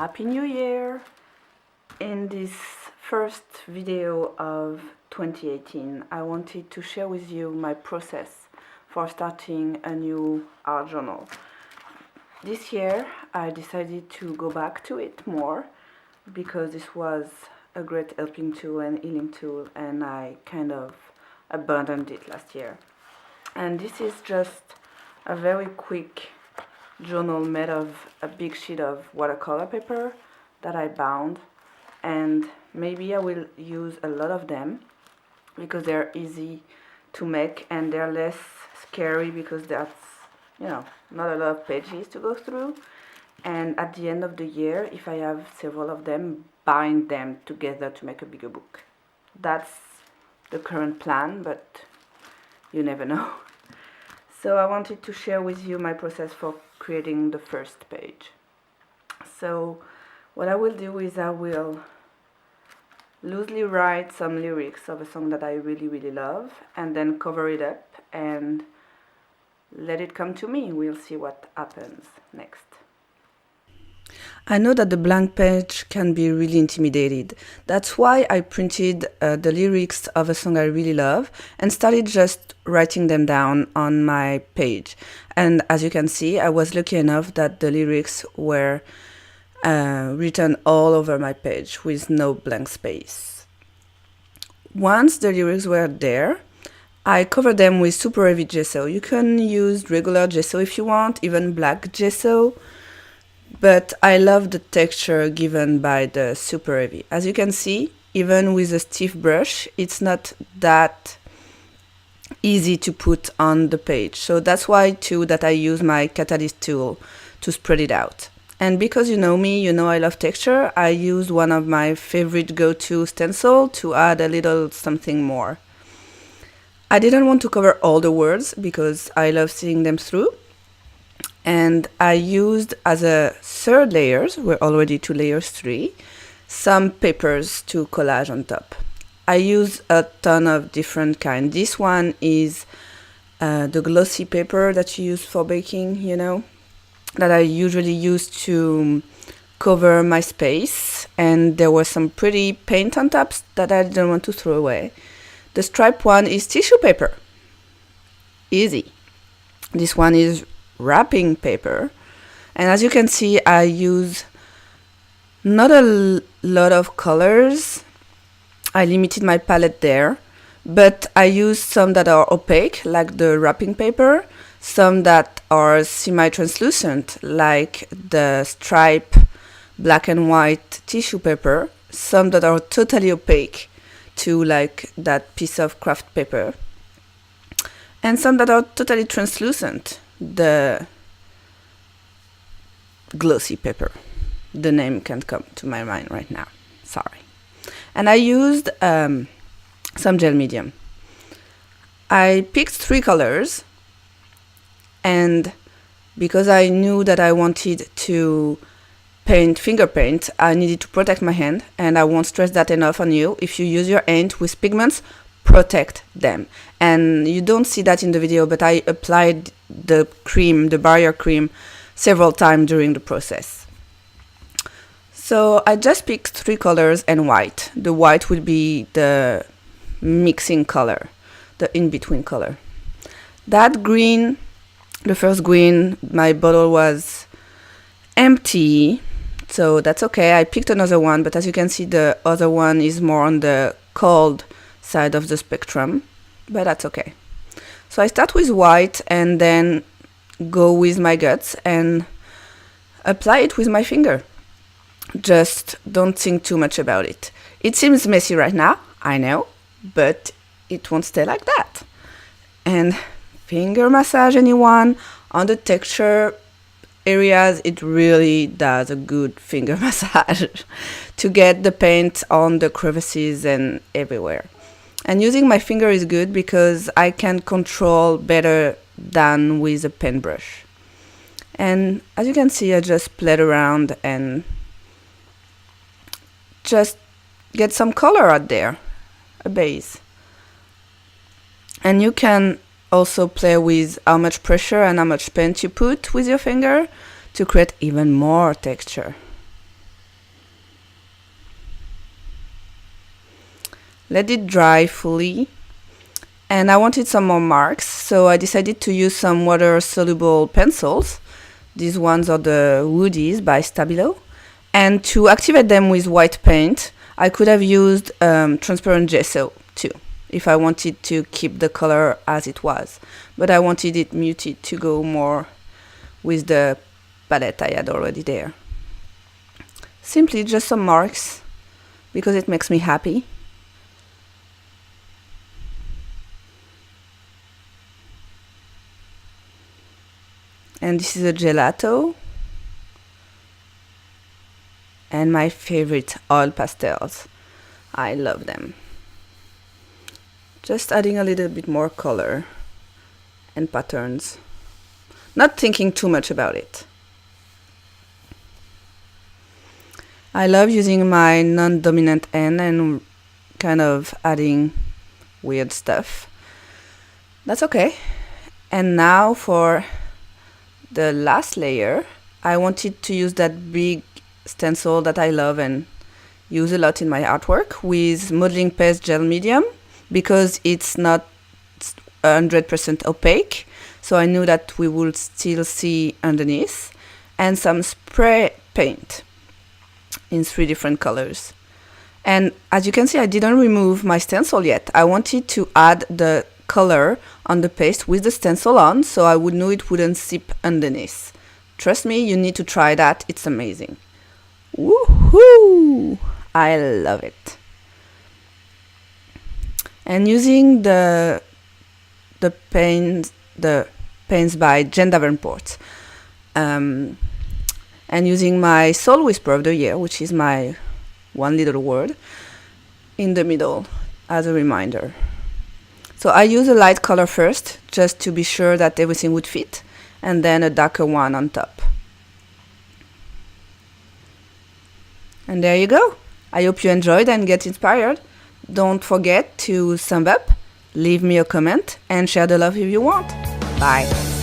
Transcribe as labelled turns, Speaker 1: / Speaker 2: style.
Speaker 1: Happy New Year! In this first video of 2018, I wanted to share with you my process for starting a new art journal. This year I decided to go back to it more because this was a great helping tool and healing tool, and I kind of abandoned it last year. And this is just a very quick journal made of a big sheet of watercolor paper that I bound, and maybe I will use a lot of them because they're easy to make and they're less scary because that's, not a lot of pages to go through. And at the end of the year, if I have several of them, bind them together to make a bigger book. That's the current plan, but you never know. So I wanted to share with you my process for creating the first page. So what I will do is I will loosely write some lyrics of a song that I really love and then cover it up and let it come to me. We'll see what happens next. I know that the blank page can be really intimidated. That's why I printed the lyrics of a song I really love and started just writing them down on my page. And as you can see, I was lucky enough that the lyrics were written all over my page with no blank space. Once the lyrics were there, I covered them with super heavy gesso. You can use regular gesso if you want, even black gesso. But I love the texture given by the super heavy. As you can see, even with a stiff brush, it's not that easy to put on the page. So that's why too that I use my catalyst tool to spread it out. And because you know me, you know I love texture, I used one of my favorite go-to stencil to add a little something more. I didn't want to cover all the words because I love seeing them through. And I used as a third layers, we're already to layers 3, some papers to collage on top. I use a ton of different kinds. This one is the glossy paper that you use for baking, that I usually use to cover my space. And there was some pretty paint on top that I didn't want to throw away. The striped one is tissue paper. Easy. This one is wrapping paper, and as you can see, I use not a lot of colors. I limited my palette there, but I use some that are opaque, like the wrapping paper, some that are semi-translucent, like the stripe black and white tissue paper, some that are totally opaque, to like that piece of craft paper, and some that are totally translucent, the glossy paper. The name can't come to my mind right now, sorry. And I used some gel medium. I picked 3 colors, and because I knew that I wanted to paint finger paint, I needed to protect my hand, and I won't stress that enough on you. If you use your hand with pigments, protect them. And you don't see that in the video, but I applied the cream, the barrier cream, several times during the process. So I just picked 3 colors and white. The white will be the mixing color, the in-between color. That green, the first green, my bottle was empty, so that's okay. I picked another one, but as you can see, the other one is more on the cold side of the spectrum, but that's okay. So I start with white and then go with my guts and apply it with my finger. Just don't think too much about it. It seems messy right now, I know, but it won't stay like that. And finger massage anyone on the texture areas, it really does a good finger massage to get the paint on the crevices and everywhere. And using my finger is good because I can control better than with a pen brush. And as you can see, I just played around and just get some color out there, a base. And you can also play with how much pressure and how much paint you put with your finger to create even more texture. let it dry fully. And I wanted some more marks, so I decided to use some water-soluble pencils. These ones are the Woodies by Stabilo. And to activate them with white paint, I could have used transparent gesso too, if I wanted to keep the color as it was. But I wanted it muted to go more with the palette I had already there. Simply just some marks, because it makes me happy. And this is a gelato. And my favorite oil pastels. I love them. Just adding a little bit more color and patterns. Not thinking too much about it. I love using my non-dominant hand and kind of adding weird stuff. That's okay. And now for the last layer, I wanted to use that big stencil that I love and use a lot in my artwork with modeling paste gel medium, because it's not 100% opaque, so I knew that we would still see underneath, and some spray paint in 3 different colors. And as you can see, I didn't remove my stencil yet. I wanted to add the color on the paste with the stencil on, so I would know it wouldn't seep underneath. Trust me, you need to try that. It's amazing. Woohoo! I love it. And using the paints by Jen Davenport, and using my Soul Whisper of the Year, which is my one little word, in the middle as a reminder. So I use a light color first, just to be sure that everything would fit, and then a darker one on top. And there you go. I hope you enjoyed and get inspired. Don't forget to thumb up, leave me a comment, and share the love if you want. Bye.